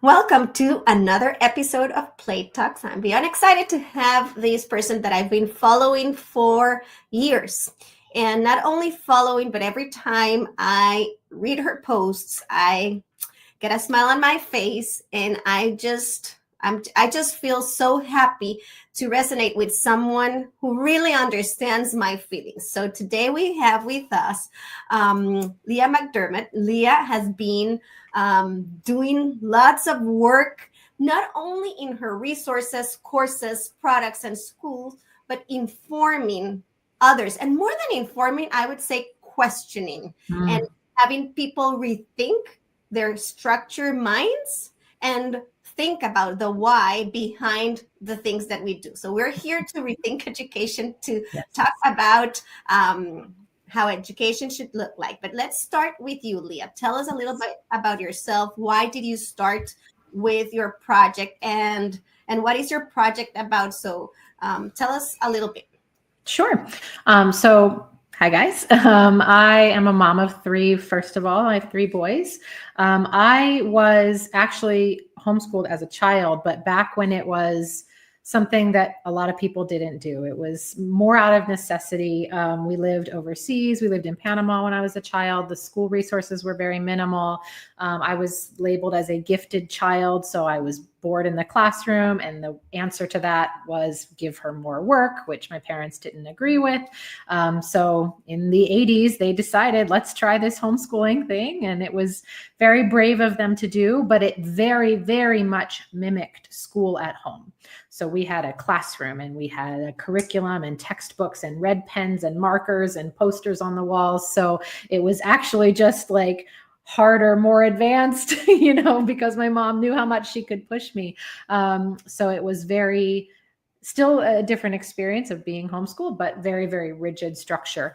Welcome to another episode of Play Talks. I'm beyond excited to have this person that I've been following for years. And not only following, but every time I read her posts, I get a smile on my face and I just feel so happy to resonate with someone who really understands my feelings. So today we have with us Leah McDermott. Leah has been doing lots of work, not only in her resources, courses, products, and schools, but informing others. And more than informing, I would say questioning and having people rethink their structure minds and think about the why behind the things that we do. So we're here to rethink education, to talk about how education should look like. But let's start with you, Leah. Tell us a little bit about yourself. Why did you start with your project, and what is your project about? So tell us a little bit. Sure. So hi, guys. I am a mom of three. First of all, I have three boys. I was actually homeschooled as a child, but back when it was something that a lot of people didn't do. It was more out of necessity. We lived overseas. We lived in Panama when I was a child. The school resources were very minimal. I was labeled as a gifted child, so I was bored in the classroom, and the answer to that was give her more work, which my parents didn't agree with. So in the 80s, they decided, let's try this homeschooling thing, and it was very brave of them to do, but it very, very much mimicked school at home. So we had a classroom and we had a curriculum and textbooks and red pens and markers and posters on the walls. So it was actually just like harder, more advanced, because my mom knew how much she could push me. So it was still a different experience of being homeschooled, but very, very rigid structure.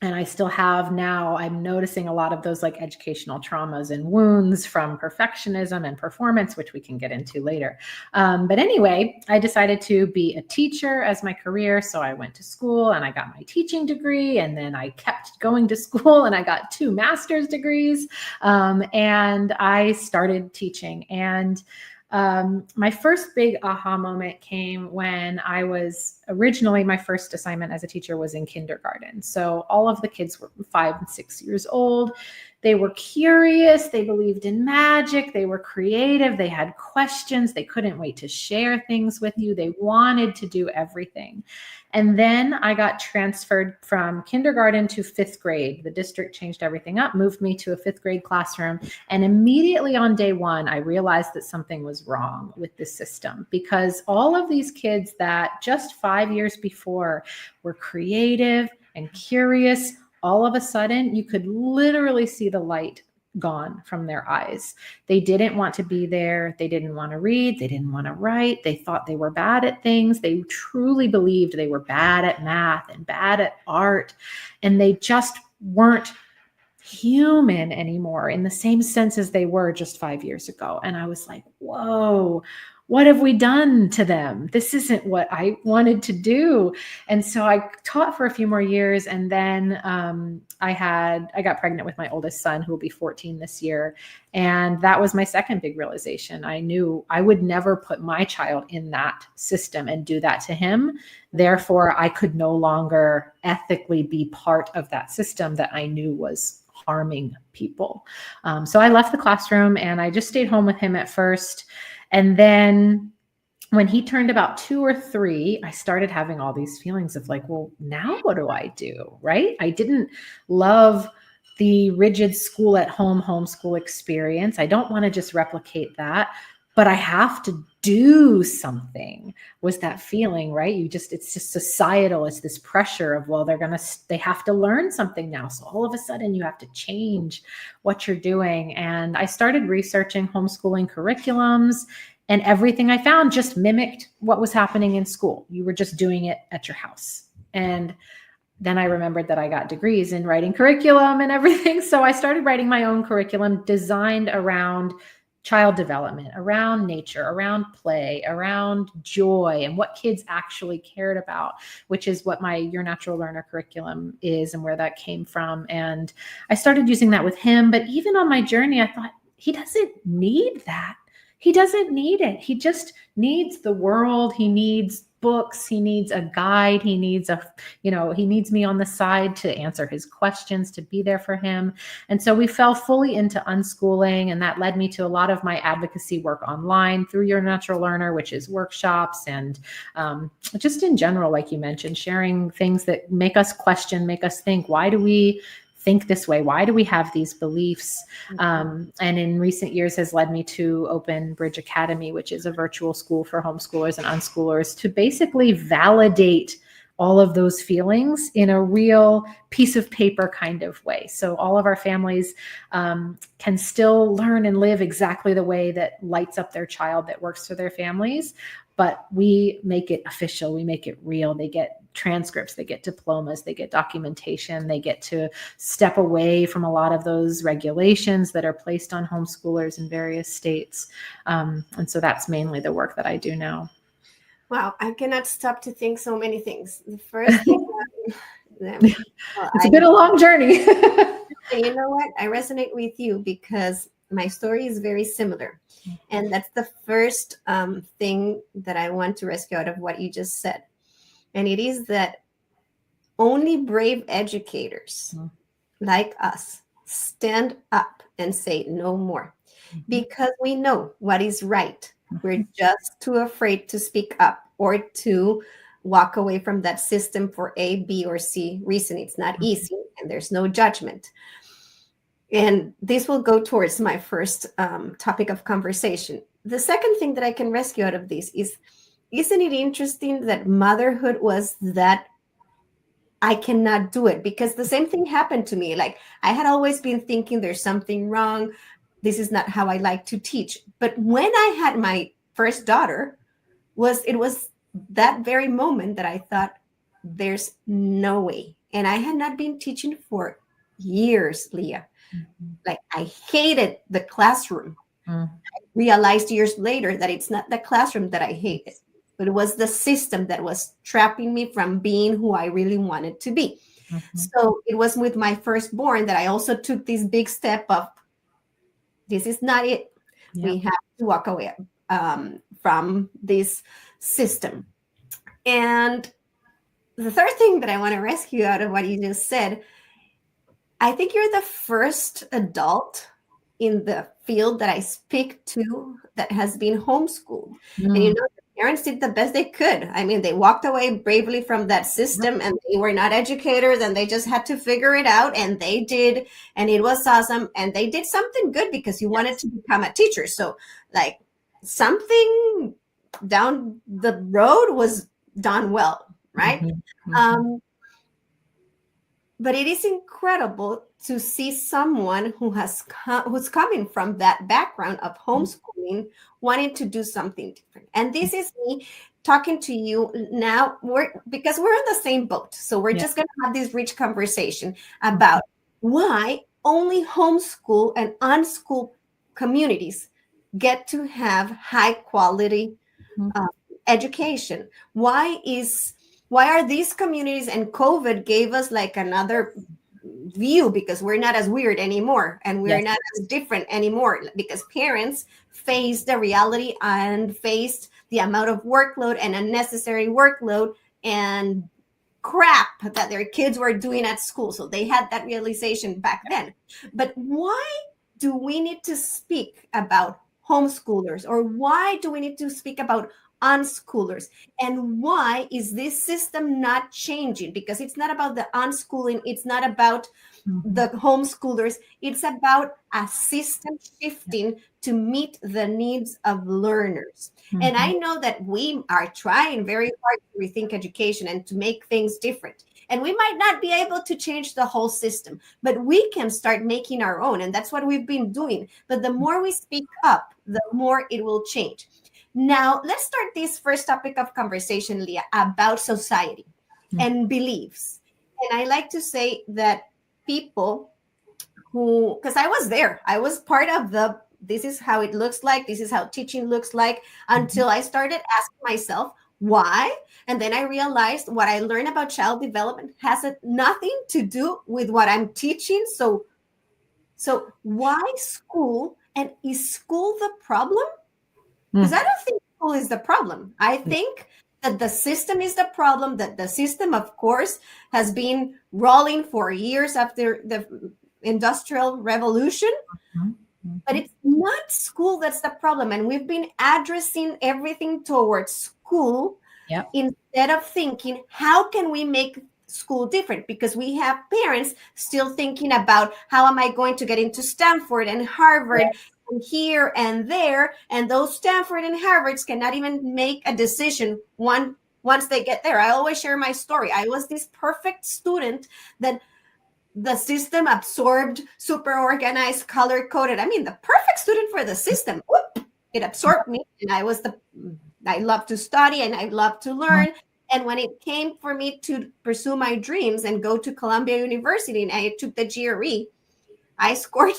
And I still have now, I'm noticing a lot of those like educational traumas and wounds from perfectionism and performance, which we can get into later. But anyway, I decided to be a teacher as my career. So I went to school and I got my teaching degree, and then I kept going to school and I got 2 master's degrees. And I started teaching. And my first big aha moment came when I was originally, my first assignment as a teacher was in kindergarten. So all of the kids were 5 and 6 years old. They were curious. They believed in magic. They were creative. They had questions. They couldn't wait to share things with you. They wanted to do everything. And then I got transferred from kindergarten to 5th grade. The district changed everything up, moved me to a 5th grade classroom. And immediately on day 1, I realized that something was wrong with the system, because all of these kids that just 5 years before were creative and curious, all of a sudden you could literally see the light gone from their eyes. They didn't want to be there. They didn't want to read. They didn't want to write. They thought they were bad at things. They truly believed they were bad at math and bad at art. And they just weren't human anymore in the same sense as they were just 5 years ago. And I was like, whoa, what have we done to them? This isn't what I wanted to do. And so I taught for a few more years. And then I got pregnant with my oldest son, who will be 14 this year. And that was my second big realization. I knew I would never put my child in that system and do that to him. Therefore, I could no longer ethically be part of that system that I knew was harming people. So I left the classroom and I just stayed home with him at first. And then when he turned about 2 or 3, I started having all these feelings of like, well, now what do I do? Right? I didn't love the rigid school at home homeschool experience. I don't want to just replicate that, but I have to do something, was that feeling, right? It's just societal. It's this pressure of, well, they have to learn something now. So all of a sudden you have to change what you're doing. And I started researching homeschooling curriculums, and everything I found just mimicked what was happening in school. You were just doing it at your house. And then I remembered that I got degrees in writing curriculum and everything. So I started writing my own curriculum designed around child development, around nature, around play, around joy, and what kids actually cared about, which is what my Your Natural Learner curriculum is and where that came from. And I started using that with him. But even on my journey, I thought, he doesn't need that. He doesn't need it. He just needs the world. He needs books. He needs a guide. He needs he needs me on the side to answer his questions, to be there for him. And so we fell fully into unschooling, and that led me to a lot of my advocacy work online through Your Natural Learner, which is workshops and just in general, like you mentioned, sharing things that make us question, make us think, why do we think this way? Why do we have these beliefs? And in recent years has led me to open Bridge Academy, which is a virtual school for homeschoolers and unschoolers to basically validate all of those feelings in a real piece of paper kind of way. So all of our families can still learn and live exactly the way that lights up their child, that works for their families. But we make it official. We make it real. They get transcripts, they get diplomas, they get documentation, they get to step away from a lot of those regulations that are placed on homeschoolers in various states. And so that's mainly the work that I do now. Wow, I cannot stop to think so many things. The first thing, it's been a long journey. And you know what? I resonate with you because my story is very similar. And that's the first thing that I want to rescue out of what you just said. And it is that only brave educators like us stand up and say no more, because we know what is right. We're just too afraid to speak up or to walk away from that system for A, B, or C reason. It's not easy, and there's no judgment. And this will go towards my first topic of conversation. The second thing that I can rescue out of this is, isn't it interesting that motherhood was that I cannot do it? Because the same thing happened to me. Like, I had always been thinking there's something wrong. This is not how I like to teach. But when I had my first daughter, it was that very moment that I thought, there's no way. And I had not been teaching for years, Leah. Like, I hated the classroom. I realized years later that it's not the classroom that I hated, but it was the system that was trapping me from being who I really wanted to be. So it was with my firstborn that I also took this big step of, this is not it. Yep. We have to walk away from this system. And the third thing that I want to rescue out of what you just said, I think you're the first adult in the field that I speak to that has been homeschooled. And you know, the parents did the best they could. I mean, they walked away bravely from that system, and they were not educators, and they just had to figure it out, and they did, and it was awesome. And they did something good because you wanted to become a teacher. So like, something down the road was done well, right? But it is incredible to see someone who's coming from that background of homeschooling wanting to do something different. And this is me talking to you now, because we're in the same boat. So we're just going to have this rich conversation about why only homeschool and unschool communities get to have high quality education. Why are these communities, and COVID gave us like another view, because we're not as weird anymore, and we're not as different anymore, because parents faced the reality and faced the amount of workload and unnecessary workload and crap that their kids were doing at school. So they had that realization back then. But why do we need to speak about homeschoolers, or why do we need to speak about unschoolers? And why is this system not changing? Because it's not about the unschooling, it's not about the homeschoolers, it's about a system shifting to meet the needs of learners. And I know that we are trying very hard to rethink education and to make things different. And we might not be able to change the whole system, but we can start making our own. And that's what we've been doing. But the more we speak up, the more it will change. Now, let's start this first topic of conversation, Leah, about society and beliefs. And I like to say that people who, because I was there, I was part of this is how it looks like, this is how teaching looks like, until I started asking myself, why? And then I realized what I learned about child development has nothing to do with what I'm teaching. So why school And is school the problem? Because Mm. I don't think school is the problem. I think that the system is the problem, that the system, of course, has been rolling for years after the Industrial Revolution. Mhm. But Mhm. it's not school that's the problem. And we've been addressing everything towards school Yep. instead of thinking, how can we make school different? Because we have parents still thinking about how am I going to get into Stanford and Harvard and here and there. And those Stanford and Harvards cannot even make a decision once they get there. I always share my story. I was this perfect student that the system absorbed, super organized, color coded. I mean, the perfect student for the system. Whoop, it absorbed me, and I love to study and I love to learn. And when it came for me to pursue my dreams and go to Columbia University, and I took the GRE, I scored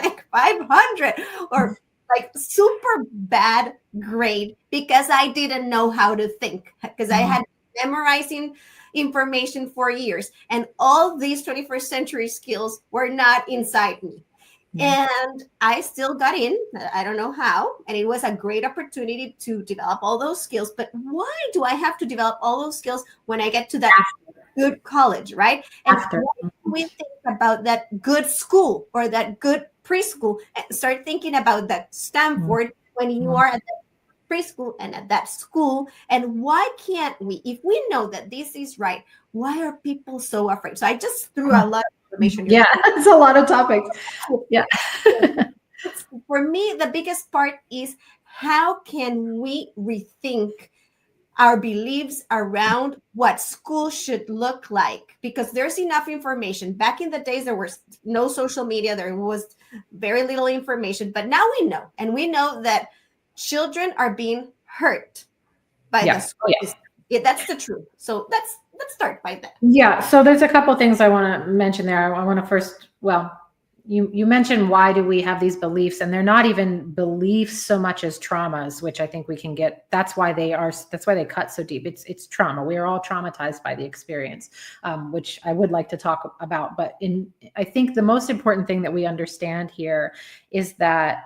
like 500 or like super bad grade because I didn't know how to think, because I Mhm. had memorizing information for years, and all these 21st century skills were not inside me. Yeah. And I still got in. I don't know how. And it was a great opportunity to develop all those skills. But why do I have to develop all those skills when I get to that good college, right? And After. why do we think about that good school or that good preschool and start thinking about that Stanford when you Mhm. are at that preschool and at that school? And why can't we, if we know that this is right, why are people so afraid? So I just threw a lot of information your Yeah, it's a lot of topics. Yeah. for me, the biggest part is how can we rethink our beliefs around what school should look like? Because there's enough information. Back in the days, there was no social media, there was very little information, but now we know, and we know that children are being hurt by the Yeah. Oh, school yeah. system. Yeah, that's the truth. So let's start by that. Yeah. So there's a couple things I want to mention there. I want to first, well, you mentioned why do we have these beliefs, and they're not even beliefs so much as traumas, which I think we can get. That's why they cut so deep. It's trauma. We are all traumatized by the experience, which I would like to talk about. But I think the most important thing that we understand here is that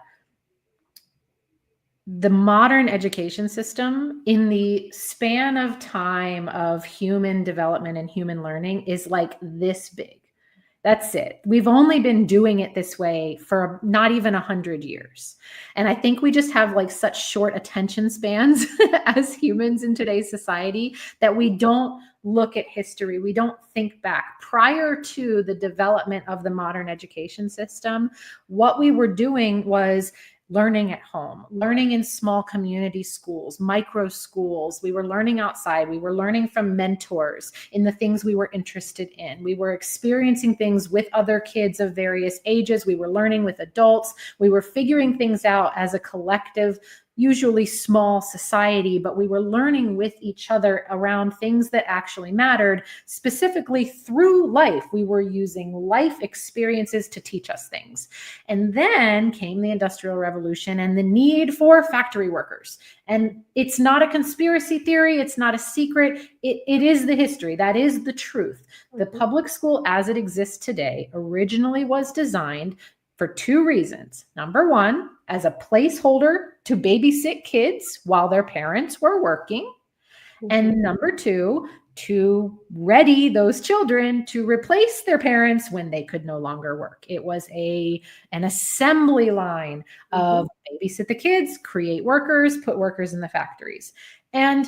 the modern education system, in the span of time of human development and human learning, is like this big. That's it. We've only been doing it this way for not even 100 years. And I think we just have like such short attention spans as humans in today's society that we don't look at history. We don't think back. Prior to the development of the modern education system, what we were doing was learning at home, learning in small community schools, micro schools. We were learning outside. We were learning from mentors in the things we were interested in. We were experiencing things with other kids of various ages. We were learning with adults. We were figuring things out as a collective, usually small society, but we were learning with each other around things that actually mattered, specifically through life. We were using life experiences to teach us things. And then came the Industrial Revolution and the need for factory workers. And it's not a conspiracy theory. It's not a secret. It is the history. That is the truth. The public school as it exists today originally was designed for two reasons. Number one, as a placeholder to babysit kids while their parents were working. And number two, to ready those children to replace their parents when they could no longer work. It was an assembly line of babysit the kids, create workers, put workers in the factories. And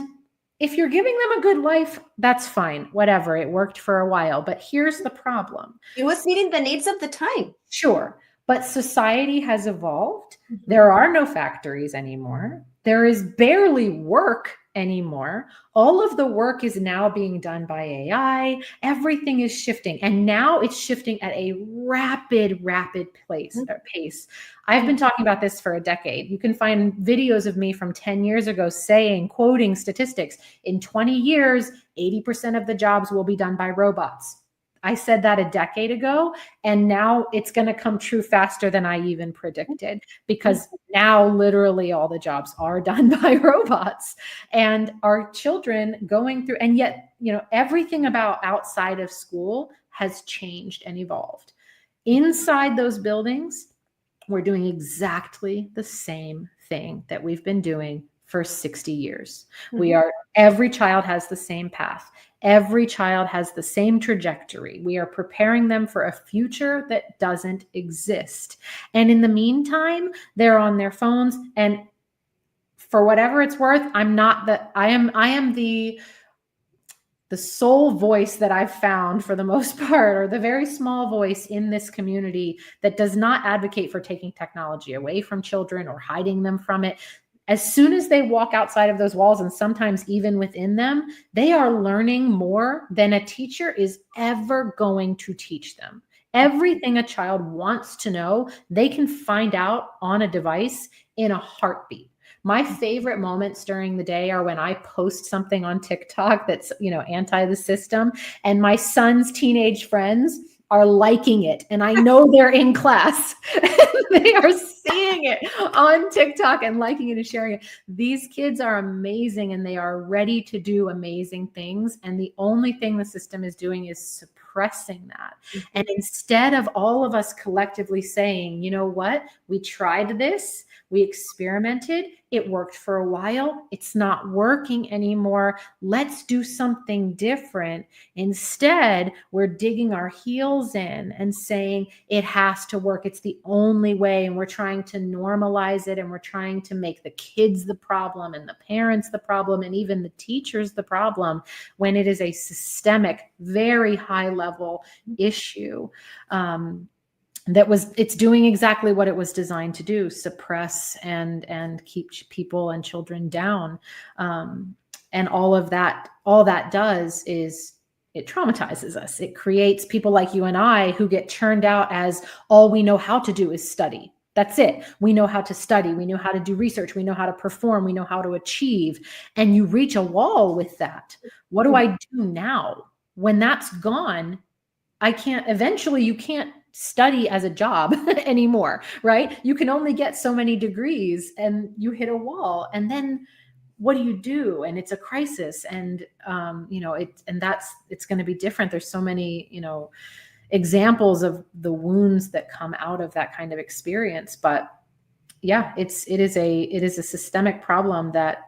if you're giving them a good life, that's fine. Whatever. It worked for a while. But here's the problem. It was meeting the needs of the time. Sure. But society has evolved. There are no factories anymore. There is barely work anymore. All of the work is now being done by AI. Everything is shifting. And now it's shifting at a rapid pace. I've been talking about this for a decade. You can find videos of me from 10 years ago quoting statistics. In 20 years, 80% of the jobs will be done by robots. I said that a decade ago, and now it's going to come true faster than I even predicted, because now literally all the jobs are done by robots, and our children going through, and yet, everything about outside of school has changed and evolved. Inside those buildings, we're doing exactly the same thing that we've been doing for 60 years. Mhm. Every child has the same path. Every child has the same trajectory. We are preparing them for a future that doesn't exist. And in the meantime, they're on their phones. And for whatever it's worth, I am the sole voice that I've found for the most part, or the very small voice in this community that does not advocate for taking technology away from children or hiding them from it. As soon as they walk outside of those walls, and sometimes even within them, they are learning more than a teacher is ever going to teach them. Everything a child wants to know, they can find out on a device in a heartbeat. My favorite moments during the day are when I post something on TikTok that's, anti the system, and my son's teenage friends are liking it, and I know they're in class. They are seeing it on TikTok and liking it and sharing it. These kids are amazing, and they are ready to do amazing things. And the only thing the system is doing is suppressing that. And instead of all of us collectively saying, you know what, we tried this, we experimented, it worked for a while, it's not working anymore, let's do something different. Instead, we're digging our heels in and saying it has to work, it's the only way, and we're trying to normalize it, and we're trying to make the kids the problem and the parents the problem and even the teachers the problem, when it is a systemic, very high level issue. It's doing exactly what it was designed to do: suppress and keep people and children down. And all that does is it traumatizes us. It creates people like you and I who get churned out as all we know how to do is study. That's it. We know how to study. We know how to do research. We know how to perform. We know how to achieve. And you reach a wall with that. What do I do now? When that's gone, eventually you can't study as a job anymore, right? You can only get so many degrees, and you hit a wall, and then what do you do? And it's a crisis. And it's going to be different. There's so many, examples of the wounds that come out of that kind of experience. But yeah, it is a systemic problem that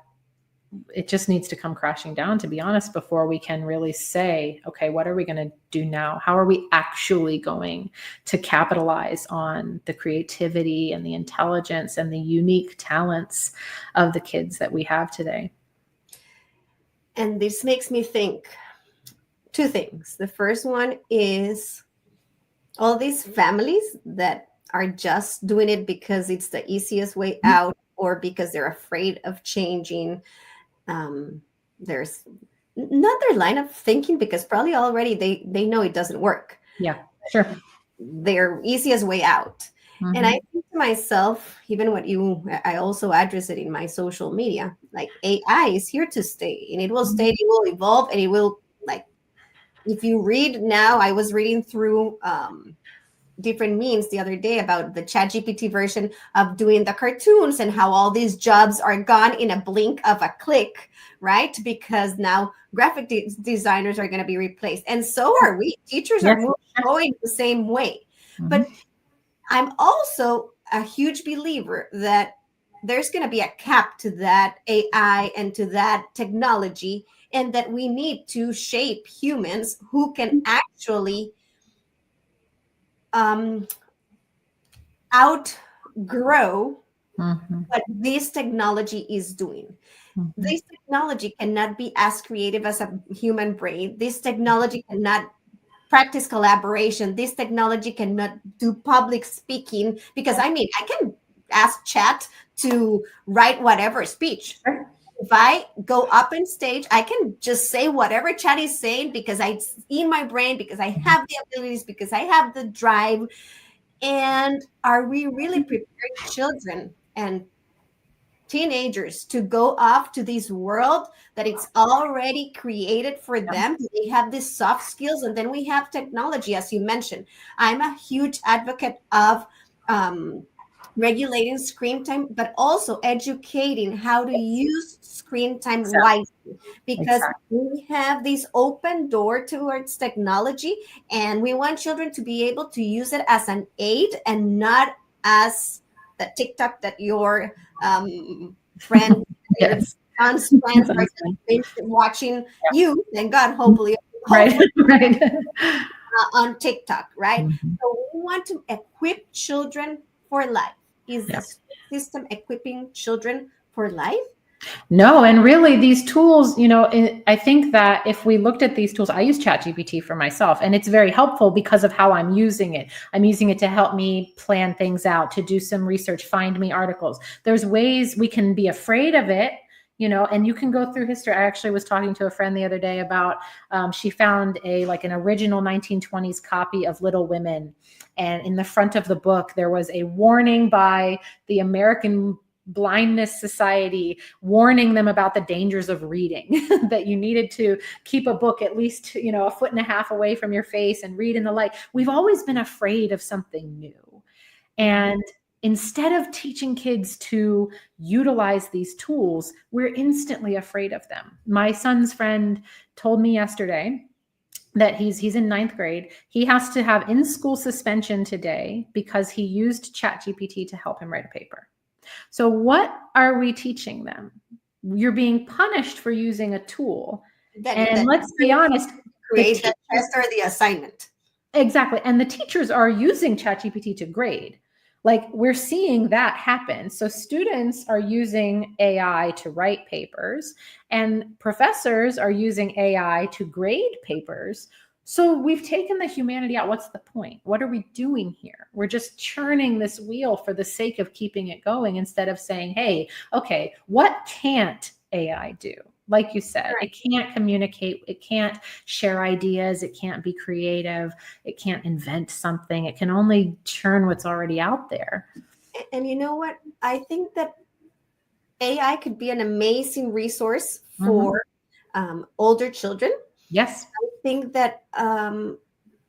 it just needs to come crashing down, to be honest, before we can really say, okay, what are we going to do now? How are we actually going to capitalize on the creativity and the intelligence and the unique talents of the kids that we have today? And this makes me think two things. The first one is all these families that are just doing it because it's the easiest way out, or because they're afraid of changing. There's another line of thinking, because probably already they know it doesn't work. Yeah, sure. Their easiest way out. Mm-hmm. And I think to myself, even I also address it in my social media, like AI is here to stay, and it will stay, it will evolve, and it will, like, if you read now, I was reading through different memes the other day about the ChatGPT version of doing the cartoons, and how all these jobs are gone in a blink of a click, right? Because now graphic designers are going to be replaced, and so are we. Teachers are going the same way. Mm-hmm. But I'm also a huge believer that there's going to be a cap to that AI and to that technology, and that we need to shape humans who can actually outgrow what this technology is doing. This technology cannot be as creative as a human brain. This technology cannot practice collaboration. This technology cannot do public speaking, because I can ask chat to write whatever speech. If I go up on stage, I can just say whatever chat is saying, because it's in my brain, because I have the abilities, because I have the drive. And are we really preparing children and teenagers to go off to this world that it's already created for them? Do they have these soft skills? And then we have technology, as you mentioned. I'm a huge advocate of regulating screen time, but also educating how to use screen time wisely, because we have this open door towards technology, and we want children to be able to use it as an aid and not as the TikTok that your friend, your Yes. son's friends are watching you, thank God, hopefully, Right. Right. on TikTok, right? Mhm. So we want to equip children for life. Is the Yeah. system equipping children for life? No, and really these tools, I think that if we looked at these tools, I use ChatGPT for myself, and it's very helpful because of how I'm using it. I'm using it to help me plan things out, to do some research, find me articles. There's ways we can be afraid of it, and you can go through history. I actually was talking to a friend the other day about, she found an original 1920s copy of Little Women. And in the front of the book, there was a warning by the American Blindness Society warning them about the dangers of reading, that you needed to keep a book at least, a foot and a half away from your face and read in the light. We've always been afraid of something new. And instead of teaching kids to utilize these tools, we're instantly afraid of them. My son's friend told me yesterday that he's in ninth grade. He has to have in-school suspension today because he used ChatGPT to help him write a paper. So what are we teaching them? You're being punished for using a tool. And let's be honest, create the test or the assignment. Exactly. And the teachers are using ChatGPT to grade. Like, we're seeing that happen. So students are using AI to write papers, and professors are using AI to grade papers. So we've taken the humanity out. What's the point? What are we doing here? We're just churning this wheel for the sake of keeping it going, instead of saying, hey, okay, what can't AI do? Like you said, It can't communicate. It can't share ideas. It can't be creative. It can't invent something. It can only churn what's already out there. And you know what? I think that AI could be an amazing resource for older children. Yes. I think that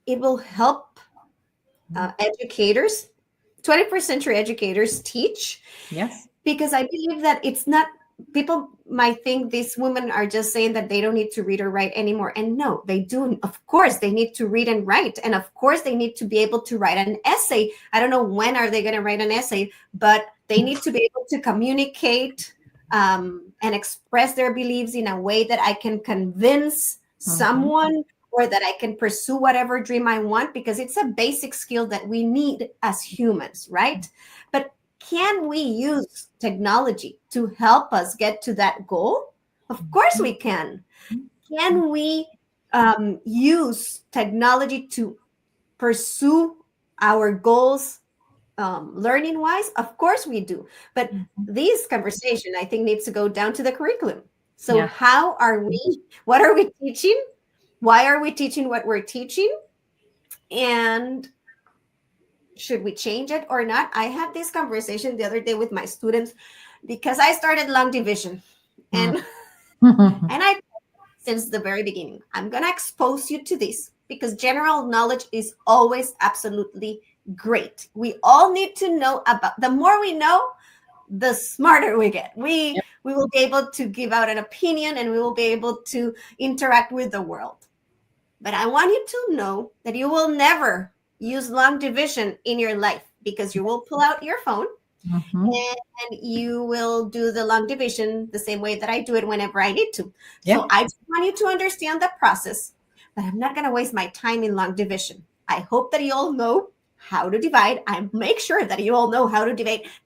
it will help educators, 21st century educators, teach. Yes. Because I believe that it's not, people might think these women are just saying that they don't need to read or write anymore. And no, they do. Of course, they need to read and write. And of course, they need to be able to write an essay. I don't know when are they going to write an essay, but they need to be able to communicate and express their beliefs in a way that I can convince someone, or that I can pursue whatever dream I want, because it's a basic skill that we need as humans, right? But can we use technology to help us get to that goal? Of course we can. Can we use technology to pursue our goals learning wise? Of course we do. But this conversation, I think, needs to go down to the curriculum. So how are we, what are we teaching? Why are we teaching what we're teaching? And should we change it or not? I had this conversation the other day with my students, because I started long division. And and I, since the very beginning, I'm going to expose you to this, because general knowledge is always absolutely great. We all need to know about, the more we know, the smarter we get. We will be able to give out an opinion, and we will be able to interact with the world. But I want you to know that you will never use long division in your life, because you will pull out your phone and you will do the long division the same way that I do it whenever I need to. So I just want you to understand the process, but I'm not going to waste my time in long division. I hope that you all know how to divide. I make sure that you all know how to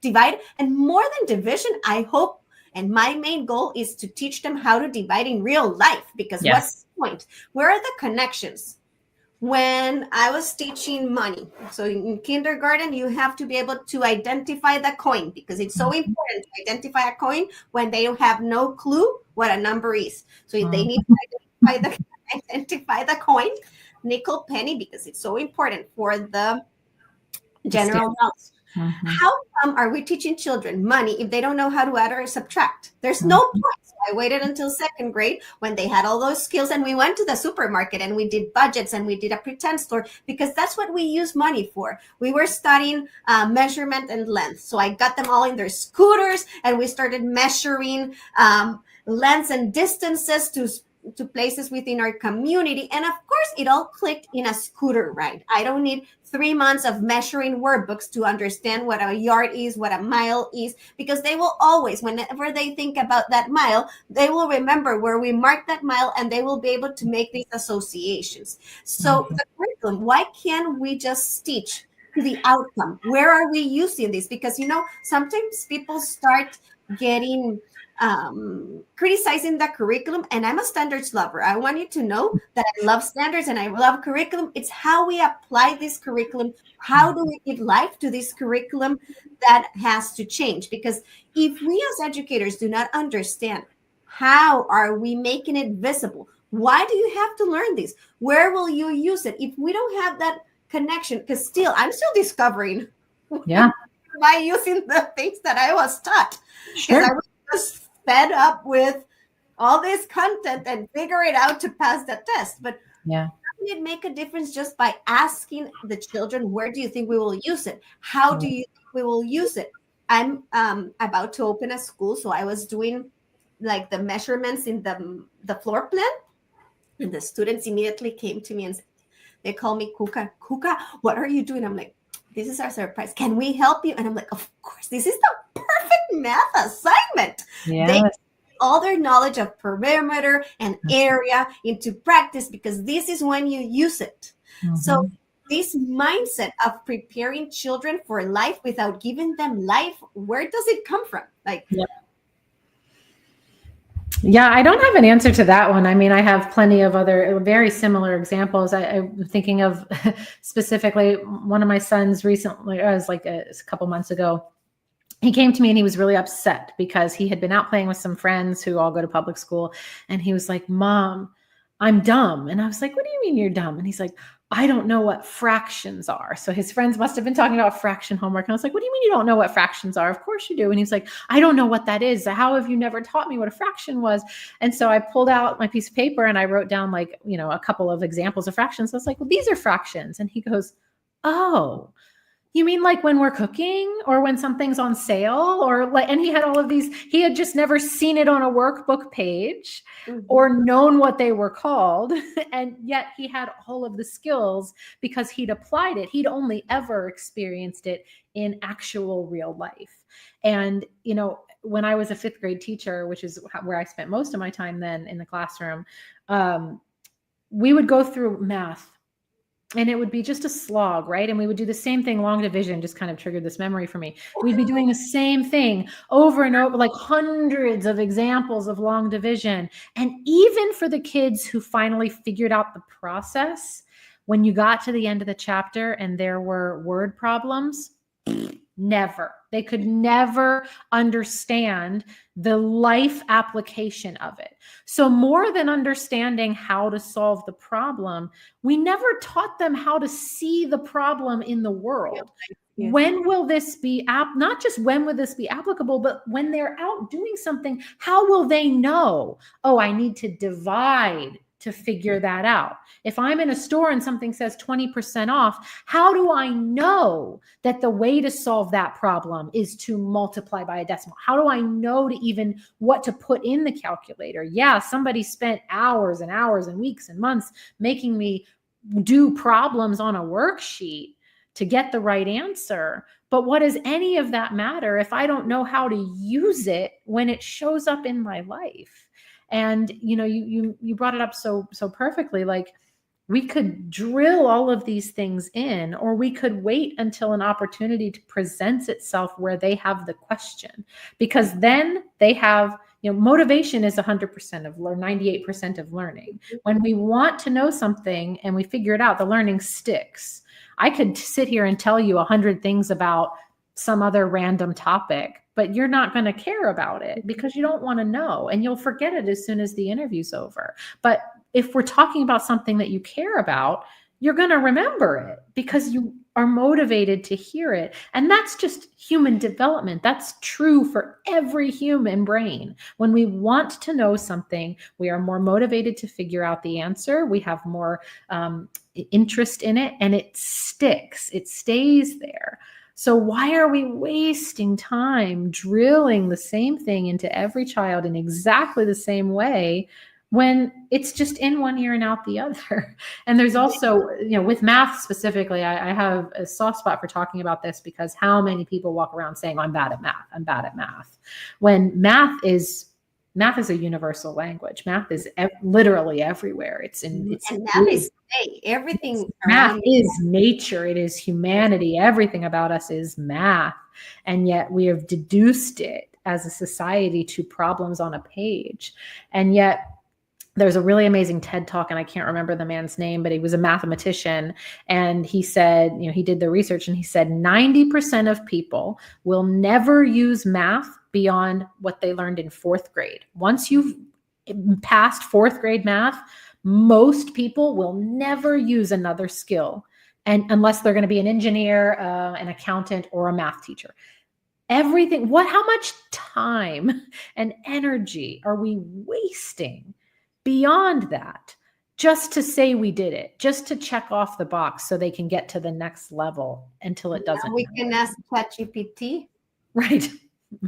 divide. And more than division, I hope, and my main goal is to teach them how to divide in real life, because what's the point? Where are the connections? When I was teaching money, so in kindergarten, you have to be able to identify the coin, because it's so important to identify a coin when they have no clue what a number is. So they need to identify the coin, nickel, penny, because it's so important for the general knowledge. How come are we teaching children money if they don't know how to add or subtract? There's no point. So I waited until second grade, when they had all those skills, and we went to the supermarket and we did budgets and we did a pretend store, because that's what we use money for. We were studying measurement and length. So I got them all in their scooters, and we started measuring lengths and distances to to places within our community. And of course, it all clicked in a scooter ride. I don't need 3 months of measuring workbooks to understand what a yard is, what a mile is, because they will always, whenever they think about that mile, they will remember where we marked that mile, and they will be able to make these associations. So the curriculum, why can't we just teach to the outcome? Where are we using this? Because, sometimes people start getting criticizing the curriculum, and I'm a standards lover. I want you to know that I love standards and I love curriculum. It's how we apply this curriculum. How do we give life to this curriculum that has to change? Because if we as educators do not understand, how are we making it visible? Why do you have to learn this? Where will you use it? If we don't have that connection, because I'm still discovering by using the things that I was taught. Because I was just fed up with all this content and figure it out to pass the test. But how can it make a difference just by asking the children, where do you think we will use it? How do you think we will use it? I'm about to open a school, so I was doing like the measurements in the floor plan, and the students immediately came to me and they call me Kuka. Kuka, what are you doing? I'm like, this is our surprise. Can we help you? And I'm like, of course, this is the perfect math assignment. Yes. They all their knowledge of perimeter and area into practice, because this is when you use it. So this mindset of preparing children for life without giving them life, where does it come from? Yeah, I don't have an answer to that one. I mean, I have plenty of other very similar examples. I'm thinking of specifically one of my sons recently, it was like a couple months ago. He came to me and he was really upset because he had been out playing with some friends who all go to public school. And he was like, Mom, I'm dumb. And I was like, what do you mean you're dumb? And he's like, I don't know what fractions are. So his friends must have been talking about fraction homework. And I was like, what do you mean you don't know what fractions are? Of course you do. And he was like, I don't know what that is. How have you never taught me what a fraction was? And so I pulled out my piece of paper and I wrote down a couple of examples of fractions. I was like, well, these are fractions. And he goes, oh, you mean like when we're cooking or when something's on sale and he had all of these, he had just never seen it on a workbook page or known what they were called. And yet he had all of the skills because he'd applied it. He'd only ever experienced it in actual real life. And, when I was a 5th grade teacher, which is where I spent most of my time then in the classroom, we would go through math. And it would be just a slog, right? And we would do the same thing. Long division just kind of triggered this memory for me. We'd be doing the same thing over and over, like hundreds of examples of long division. And even for the kids who finally figured out the process, when you got to the end of the chapter and there were word problems, they could never understand the life application of it. So more than understanding how to solve the problem, we never taught them how to see the problem in the world. Yes. When will this be not just when will this be applicable, but when they're out doing something, how will they know, oh, I need to divide to figure that out? If I'm in a store and something says 20% off, how do I know that the way to solve that problem is to multiply by a decimal? How do I know what to put in the calculator? Yeah, somebody spent hours and hours and weeks and months making me do problems on a worksheet to get the right answer. But what does any of that matter if I don't know how to use it when it shows up in my life? And, you brought it up so perfectly. Like, we could drill all of these things in, or we could wait until an opportunity presents itself where they have the question, because then they have, motivation is 100% of 98% of learning. When we want to know something and we figure it out, the learning sticks. I could sit here and tell you 100 things about some other random topic, but you're not going to care about it because you don't want to know, and you'll forget it as soon as the interview's over. But if we're talking about something that you care about, you're going to remember it because you are motivated to hear it. And that's just human development. That's true for every human brain. When we want to know something, we are more motivated to figure out the answer. We have more interest in it, and it sticks. It stays there. So why are we wasting time drilling the same thing into every child in exactly the same way when it's just in one ear and out the other. And there's also, with math specifically, I have a soft spot for talking about this because how many people walk around saying, I'm bad at math, I'm bad at math. When math is a universal language. Math is literally everywhere. And math is everything math around is nature. It is humanity. Everything about us is math. And yet we have deduced it as a society to problems on a page. And yet there's a really amazing TED talk, and I can't remember the man's name, but he was a mathematician. And he said, he did the research, and he said 90% of people will never use math beyond what they learned in fourth grade. Once you've passed fourth grade math, most people will never use another skill, and unless they're going to be an engineer, an accountant, or a math teacher. Everything, how much time and energy are we wasting beyond that just to say we did it, just to check off the box so they can get to the next level until it doesn't we matter. can ask ChatGPT. Right.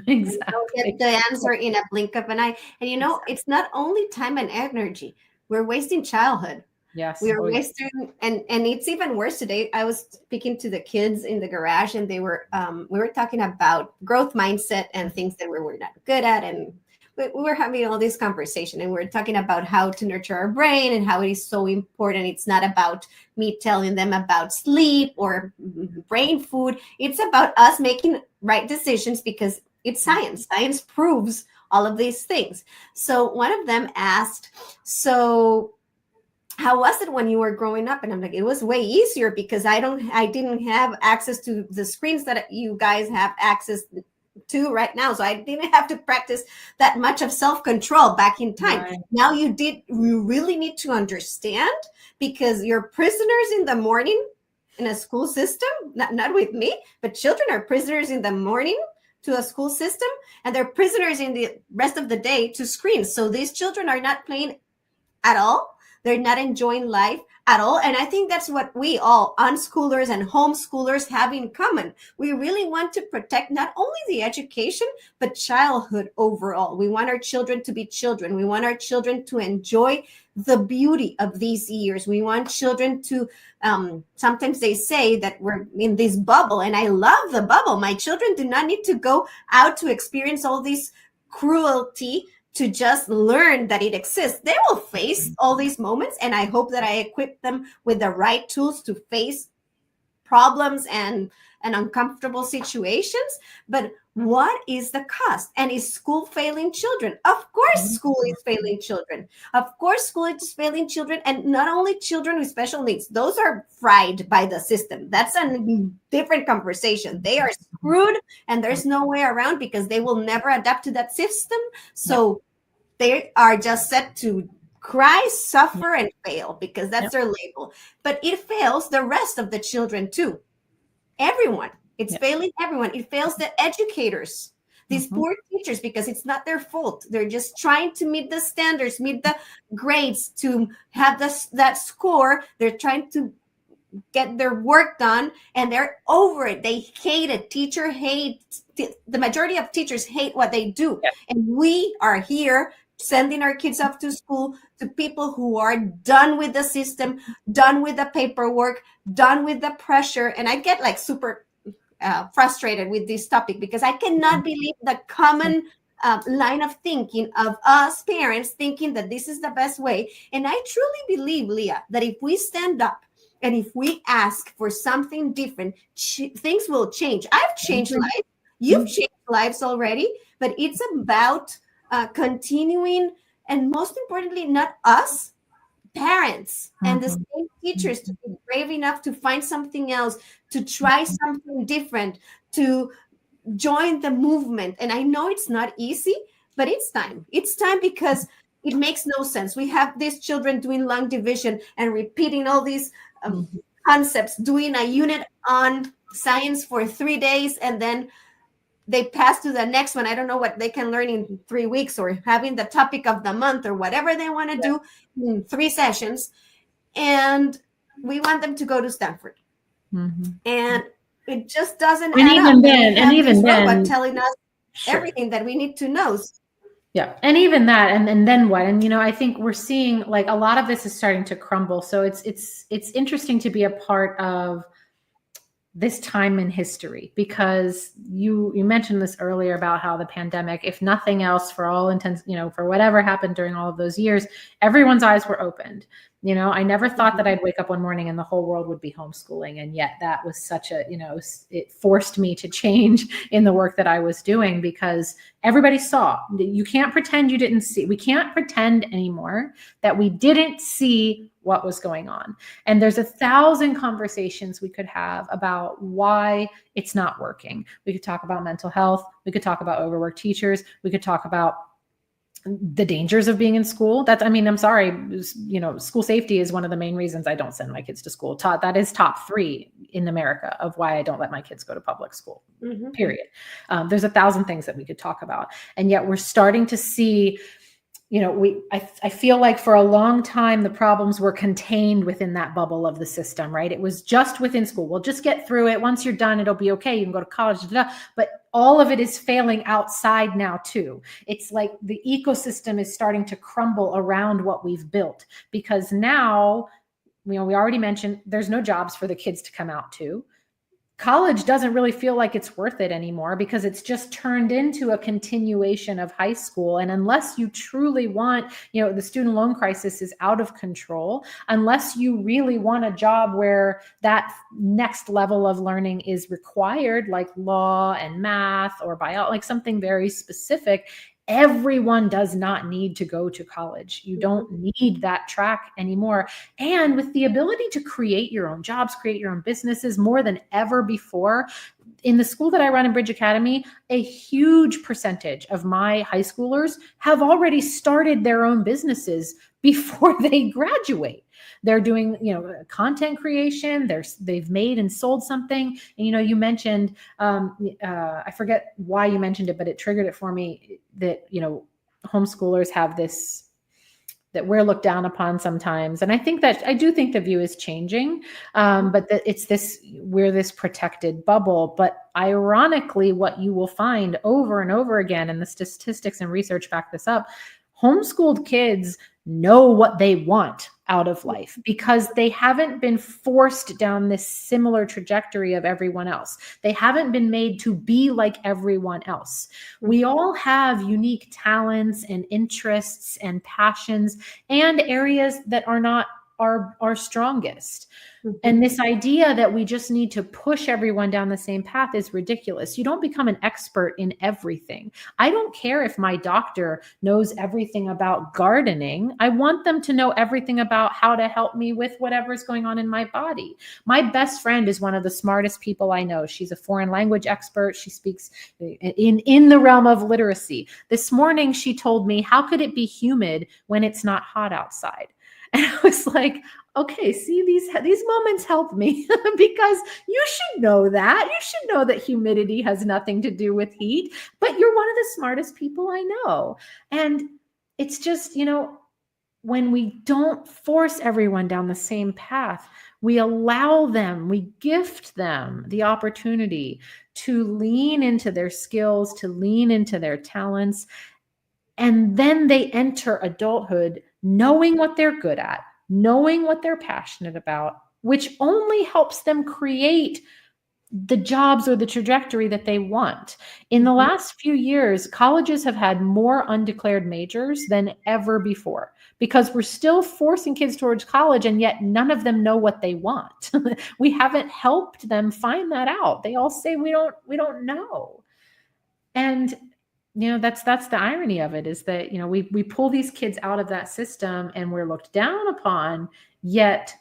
Exactly. We'll get the answer in a blink of an eye. And exactly. It's not only time and energy. We're wasting childhood. Yes. We are wasting, and it's even worse today. I was speaking to the kids in the garage, and we were talking about growth mindset and things that we were not good at, and we were having all this conversation, and we were talking about how to nurture our brain and how it is so important. It's not about me telling them about sleep or brain food. It's about us making right decisions because it's science. Science proves all of these things. So one of them asked, so how was it when you were growing up? And I'm like, it was way easier because I didn't have access to the screens that you guys have access to right now. So I didn't have to practice that much of self-control back in time. Right. Now you really need to understand, because you're prisoners in the morning in a school system, not with me, but children are prisoners in the morning to a school system, and they're prisoners in the rest of the day to screens. So these children are not playing at all. They're not enjoying life at all. And I think that's what we all unschoolers and homeschoolers have in common. We really want to protect not only the education, but childhood overall. We want our children to be children. We want our children to enjoy the beauty of these years. We want children to, sometimes they say that we're in this bubble, and I love the bubble. My children do not need to go out to experience all this cruelty to just learn that it exists. They will face all these moments, and I hope that I equip them with the right tools to face problems and uncomfortable situations. But what is the cost? And is school failing children? Of course, school is failing children. Of course, school is failing children, and not only children with special needs. Those are fried by the system. That's a different conversation. They are screwed, and there's no way around because they will never adapt to that system. So they are just set to cry, suffer, and fail because that's their label. But it fails the rest of the children too. Everyone. It's failing everyone. It fails the educators, these poor teachers, because it's not their fault. They're just trying to meet the standards, meet the grades to have that score. They're trying to get their work done, and they're over it. They hate it. The majority of teachers hate what they do. And we are here sending our kids off to school to people who are done with the system, done with the paperwork, done with the pressure. And I get like super frustrated with this topic because I cannot believe the common line of thinking of us parents thinking that this is the best way. And I truly believe, Leah, that if we stand up and if we ask for something different, things will change. I've changed lives. You've changed lives already, but it's about continuing, and most importantly, not us, parents and the same teachers, to be brave enough to find something else, to try something different, to join the movement. And I know it's not easy, but it's time. It's time because it makes no sense. We have these children doing long division and repeating all these concepts, doing a unit on science for 3 days, and then they pass to the next one. I don't know what they can learn in 3 weeks, or having the topic of the month or whatever they want to do in 3 sessions. And we want them to go to Stanford. And it just doesn't add up. And even then, telling us everything that we need to know. Yeah. And even that, and then what? And, I think we're seeing like a lot of this is starting to crumble. So it's interesting to be a part of this time in history, because you mentioned this earlier about how the pandemic, if nothing else, for all intents, for whatever happened during all of those years, everyone's eyes were opened. I never thought that I'd wake up one morning and the whole world would be homeschooling. And yet that was such a, it forced me to change in the work that I was doing, because everybody saw. You can't pretend you didn't see. We can't pretend anymore that we didn't see what was going on. And there's 1,000 conversations we could have about why it's not working. We could talk about mental health. We could talk about overworked teachers. We could talk about the dangers of being in school. I'm sorry, school safety is one of the main reasons I don't send my kids to school. That is top 3 in America of why I don't let my kids go to public school, period. There's 1,000 things that we could talk about. And yet we're starting to see, I feel like for a long time, the problems were contained within that bubble of the system, right? It was just within school. We'll just get through it. Once you're done, it'll be okay. You can go to college, but all of it is failing outside now too. It's like the ecosystem is starting to crumble around what we've built, because now, we already mentioned there's no jobs for the kids to come out to. College doesn't really feel like it's worth it anymore, because it's just turned into a continuation of high school. And unless you truly want, the student loan crisis is out of control, unless you really want a job where that next level of learning is required, like law and math or bio, like something very specific, everyone does not need to go to college. You don't need that track anymore. And with the ability to create your own jobs, create your own businesses more than ever before, in the school that I run in Bridge Academy, a huge percentage of my high schoolers have already started their own businesses before they graduate. They're doing, content creation. They've made and sold something. And, you mentioned, I forget why you mentioned it, but it triggered it for me that, homeschoolers have this, that we're looked down upon sometimes. And I do think the view is changing, but that we're this protected bubble. But ironically, what you will find over and over again, and the statistics and research back this up, homeschooled kids know what they want out of life, because they haven't been forced down this similar trajectory of everyone else. They haven't been made to be like everyone else. We all have unique talents and interests and passions and areas that are not our strongest. And this idea that we just need to push everyone down the same path is ridiculous. You don't become an expert in everything. I don't care if my doctor knows everything about gardening. I want them to know everything about how to help me with whatever's going on in my body. My best friend is one of the smartest people I know. She's a foreign language expert. She speaks in the realm of literacy. This morning, she told me, how could it be humid when it's not hot outside? And I was like, okay, see, these moments help me because you should know that. You should know that humidity has nothing to do with heat, but you're one of the smartest people I know. And it's just, when we don't force everyone down the same path, we allow them, we gift them the opportunity to lean into their skills, to lean into their talents. And then they enter adulthood knowing what they're good at, knowing what they're passionate about, which only helps them create the jobs or the trajectory that they want. In the last few years, colleges have had more undeclared majors than ever before, because we're still forcing kids towards college, and yet none of them know what they want. We haven't helped them find that out. They all say we don't know. And that's the irony of it, is that, we pull these kids out of that system and we're looked down upon, yet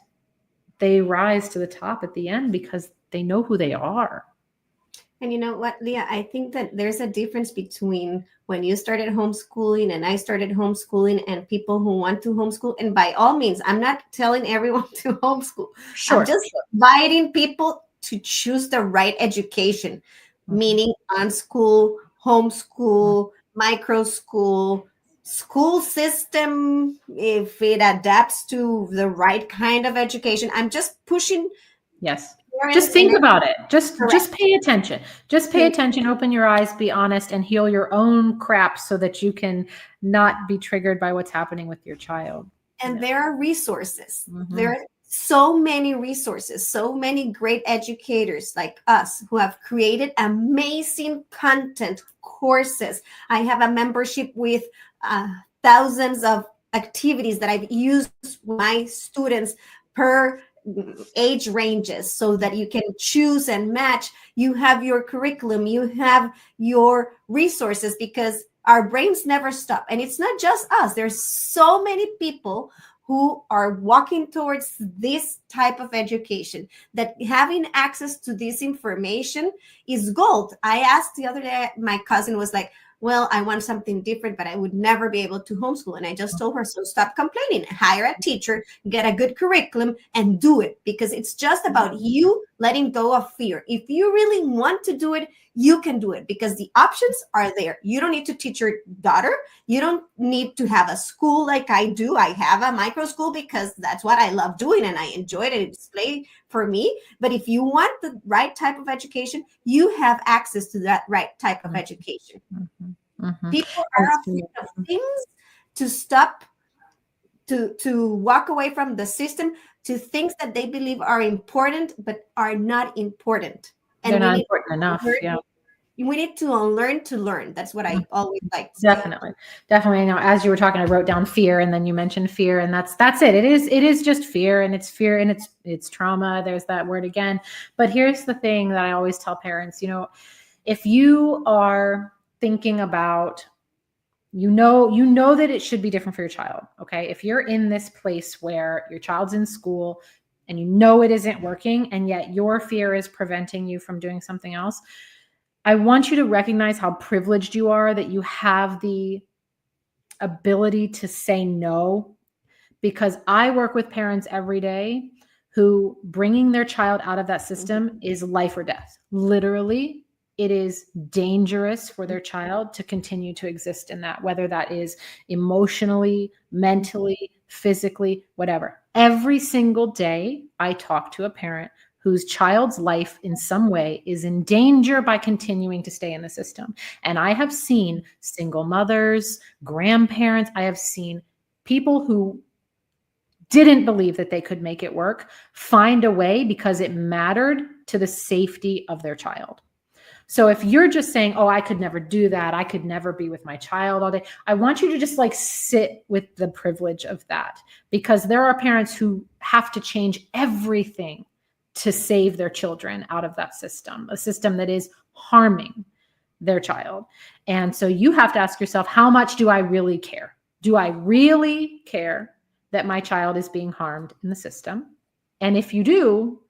they rise to the top at the end because they know who they are. And you know what, Leah, I think that there's a difference between when you started homeschooling and I started homeschooling and people who want to homeschool. And by all means, I'm not telling everyone to homeschool. Sure. I'm just inviting people to choose the right education, meaning on school, homeschool, micro school, school system, if it adapts to the right kind of education. I'm just pushing Yes. just parents and think about it. correct. Just pay attention. Just pay attention, open your eyes, be honest, and heal your own crap so that you can not be triggered by what's happening with your child. And there are resources. Mm-hmm. There are so many resources, so many great educators like us who have created amazing content, courses. I have a membership with thousands of activities that I've used with my students per age ranges so that you can choose and match. You have your curriculum, you have your resources, because our brains never stop. And it's not just us. There's so many people who are walking towards this type of education, that having access to this information is gold. I asked the other day, my cousin was like, well, I want something different, but I would never be able to homeschool. And I just told her, so stop complaining, hire a teacher, get a good curriculum, and do it, because it's just about you letting go of fear. If you really want to do it, you can do it, because the options are there. You don't need to teach your daughter. You don't need to have a school like I do. I have a micro school because that's what I love doing and I enjoy it. It's play for me. But if you want the right type of education, you have access to that right type of education. People are afraid of things to stop, to walk away from the system, to things that they believe are important but are not important. And they're not important enough. Yeah. We need to unlearn to learn. That's what I always like to Definitely. Definitely. You know, as you were talking, I wrote down fear, and then you mentioned fear, and that's it. It is just fear, and it's fear, and it's trauma. There's that word again. But here's the thing that I always tell parents, you know, if you are thinking about, you know that it should be different for your child. Okay. If you're in this place where your child's in school and you know it isn't working, and yet your fear is preventing you from doing something else, I want you to recognize how privileged you are, that you have the ability to say no, because I work with parents every day who bringing their child out of that system is life or death. Literally, it is dangerous for their child to continue to exist in that, whether that is emotionally, mentally, physically, whatever. Every single day, I talk to a parent whose child's life in some way is in danger by continuing to stay in the system. And I have seen single mothers, grandparents, I have seen people who didn't believe that they could make it work find a way because it mattered to the safety of their child. So if you're just saying, oh, I could never do that, I could never be with my child all day, I want you to just like sit with the privilege of that, because there are parents who have to change everything to save their children out of that system, a system that is harming their child. And so you have to ask yourself, how much do I really care? Do I really care that my child is being harmed in the system? And if you do,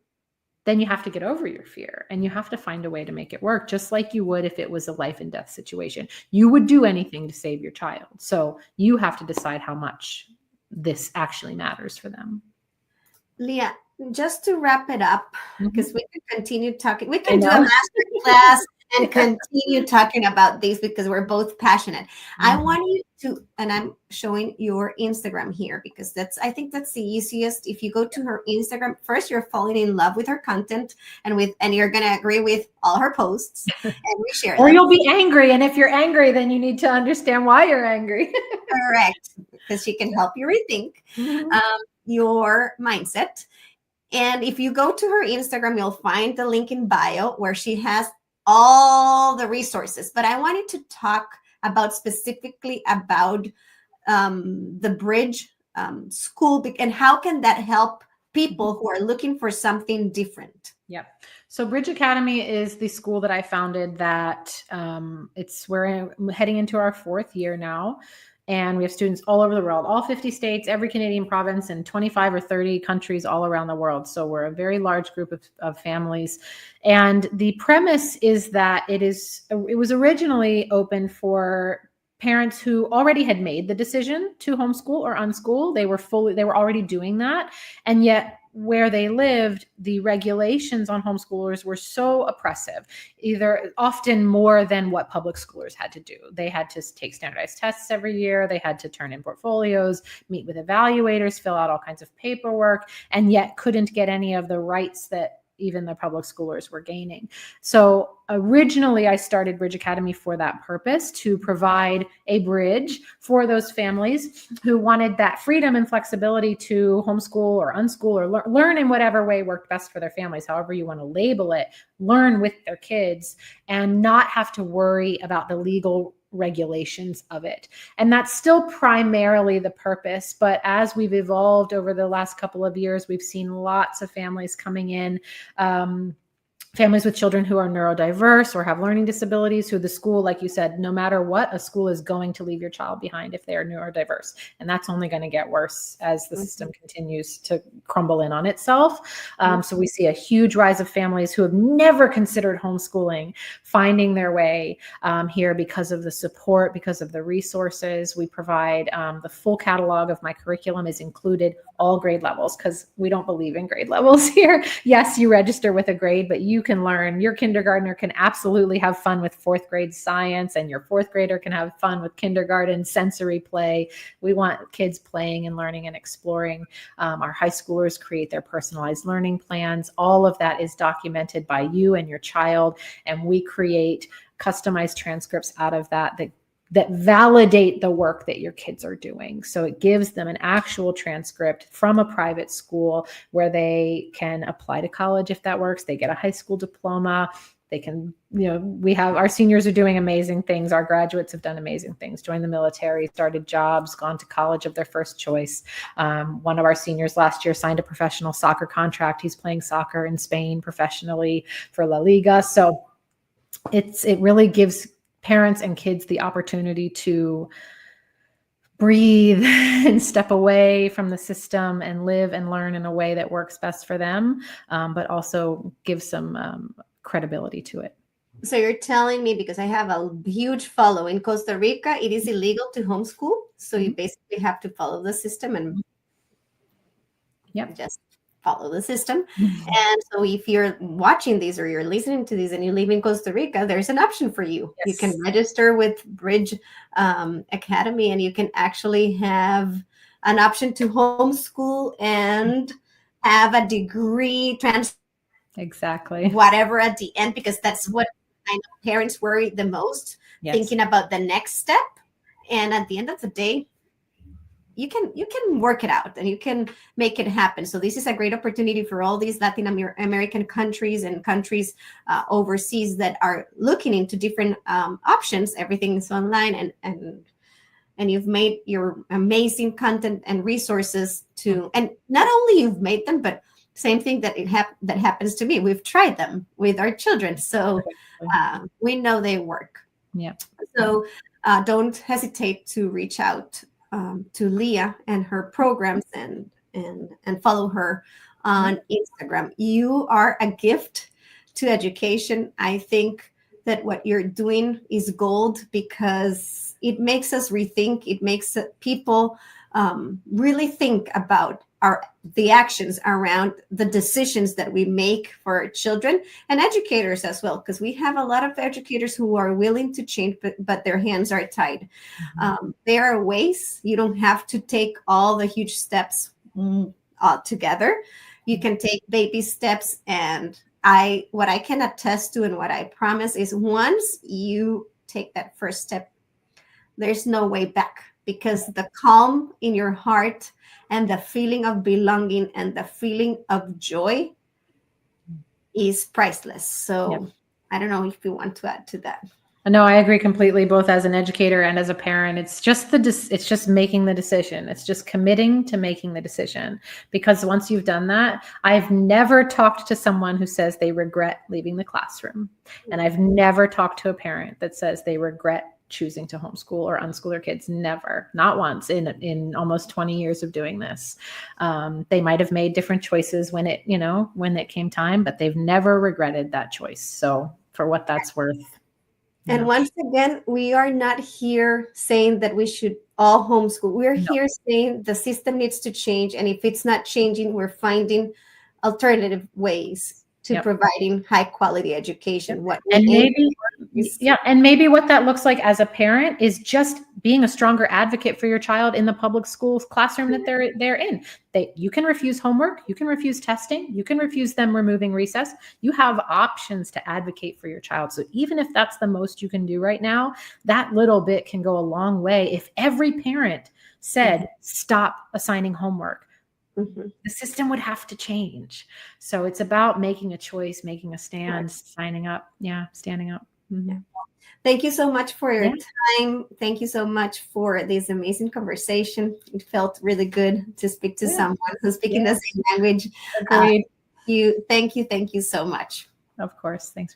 then you have to get over your fear and you have to find a way to make it work, just like you would if it was a life and death situation. You would do anything to save your child. So you have to decide how much this actually matters for them. Leah, just to wrap it up, because we can continue talking. We can do a master class and continue talking about this because we're both passionate. I want you to, and I'm showing your Instagram here because I think that's the easiest. If you go to her Instagram, first you're falling in love with her content and you're going to agree with all her posts and we share or them. You'll be angry. And if you're angry, then you need to understand why you're angry. Correct. Because she can help you rethink your mindset. And if you go to her Instagram, you'll find the link in bio where she has all the resources. But I wanted to talk about specifically about the Bridge School and how can that help people who are looking for something different. Yep. So Bridge Academy is the school that I founded that we're heading into our 4th year now. And we have students all over the world, all 50 states, every Canadian province, and 25 or 30 countries all around the world. So we're a very large group of families. And the premise is that it was originally open for parents who already had made the decision to homeschool or unschool. They were already doing that. And yet where they lived, the regulations on homeschoolers were so oppressive, often more than what public schoolers had to do. They had to take standardized tests every year. They had to turn in portfolios, meet with evaluators, fill out all kinds of paperwork, and yet couldn't get any of the rights that even the public schoolers were gaining. So originally I started Bridge Academy for that purpose, to provide a bridge for those families who wanted that freedom and flexibility to homeschool or unschool or learn in whatever way worked best for their families, however you want to label it, learn with their kids and not have to worry about the legal regulations of it. And that's still primarily the purpose. But as we've evolved over the last couple of years, we've seen lots of families coming in, families with children who are neurodiverse or have learning disabilities, who the school, like you said, no matter what, a school is going to leave your child behind if they are neurodiverse. And that's only going to get worse as the system continues to crumble in on itself. So we see a huge rise of families who have never considered homeschooling finding their way here because of the support, because of the resources. We provide the full catalog of my curriculum is included, all grade levels, because we don't believe in grade levels here. Yes, you register with a grade, but you can learn. Your kindergartner can absolutely have fun with fourth grade science, and your fourth grader can have fun with kindergarten sensory play. We want kids playing and learning and exploring. Our high schoolers create their personalized learning plans. All of that is documented by you and your child, and we create customized transcripts out of that validate the work that your kids are doing. So it gives them an actual transcript from a private school where they can apply to college if that works. They get a high school diploma. They can, we have, our seniors are doing amazing things. Our graduates have done amazing things, joined the military, started jobs, gone to college of their first choice. One of our seniors last year signed a professional soccer contract. He's playing soccer in Spain professionally for La Liga. So it really gives parents and kids the opportunity to breathe and step away from the system and live and learn in a way that works best for them, but also give some credibility to it. So you're telling me, because I have a huge follow in Costa Rica, it is illegal to homeschool. So you basically have to follow the system and just follow the system. And so if you're watching these or you're listening to these and you live in Costa Rica, there's an option for you. Yes. You can register with Bridge Academy, and you can actually have an option to homeschool and have a degree exactly whatever at the end, because that's what I know parents worry the most, thinking about the next step. And at the end of the day, you can work it out and you can make it happen. So this is a great opportunity for all these Latin American countries and countries overseas that are looking into different options. Everything is online, and you've made your amazing content and resources to, and not only you've made them, but same thing that that happens to me. We've tried them with our children, so we know they work. Yeah. So don't hesitate to reach out to Leah and her programs and follow her on Instagram. You are a gift to education. I think that what you're doing is gold, because it makes us rethink. It makes people really think about the actions around the decisions that we make for our children, and educators as well, because we have a lot of educators who are willing to change, but their hands are tied. There are ways. You don't have to take all the huge steps together. You can take baby steps, and what I can attest to and what I promise is, once you take that first step, there's no way back, because the calm in your heart and the feeling of belonging and the feeling of joy is priceless. So I don't know if you want to add to that. No, I agree completely, both as an educator and as a parent. It's just it's just making the decision. It's just committing to making the decision, because once you've done that, I've never talked to someone who says they regret leaving the classroom. And I've never talked to a parent that says they regret choosing to homeschool or unschool their kids. Never, not once in almost 20 years of doing this. They might have made different choices when it came time, but they've never regretted that choice. So for what that's worth. And once again, we are not here saying that we should all homeschool. We're here saying the system needs to change. And if it's not changing, we're finding alternative ways to providing high quality education. And maybe what that looks like as a parent is just being a stronger advocate for your child in the public school classroom that they're in. You can refuse homework, you can refuse testing, you can refuse them removing recess. You have options to advocate for your child. So even if that's the most you can do right now, that little bit can go a long way. If every parent said, stop assigning homework, the system would have to change. So it's about making a choice, making a stand, signing up. Yeah, standing up. Yeah. Thank you so much for your time. Thank you so much for this amazing conversation. It felt really good to speak to someone who's speaking the same language. Agreed. Thank you so much. Of course. Thanks for